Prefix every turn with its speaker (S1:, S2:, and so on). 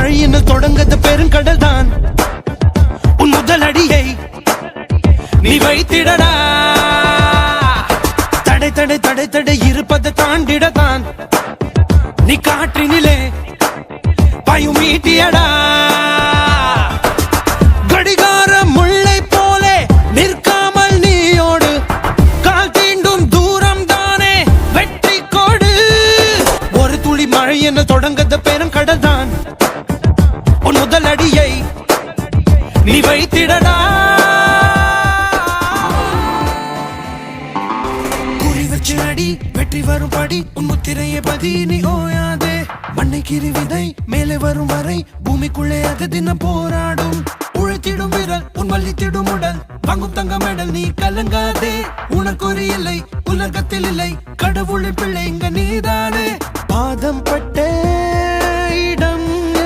S1: மழையின்னு தொடங்கது பெருங்கடல் தான். உன் முதல் அடியை நீ வைத்திடடா. தடை தடை தடை தடை இருப்பதை தாண்டிடத்தான் நீ காற்றினிலே பாயும் ஈட்டியடா. கடிகார முல்லை போலே நிற்காமல் நீயோடு, கால் தீண்டும் தூரம் தானே வெற்றி கோடு. ஒரு துளி மழை என தொடங்கத பெருங்கடல் தான். உன் முதல் அடியை நீ வைத்திடடா. குறி வச்சு அடி, வெற்றி வரும் படி, உன் முத்திரையை பதி நீ ஓயாதே. மண்ணை கிரி விதை மேலே வரும் வரை பூமிக்குள்ளே அது தினம் போராடும். உழைத்திடும் விரல் உன் வள்ளித்திடும் உடல், வாங்கும் தங்க மெடல் நீ கலங்காதே. உனக்கு ஒரு இல்லை உலகத்தில் இல்லை, கடவுளின் பிள்ளை இங்க நீதானே. பாதம் பட்டே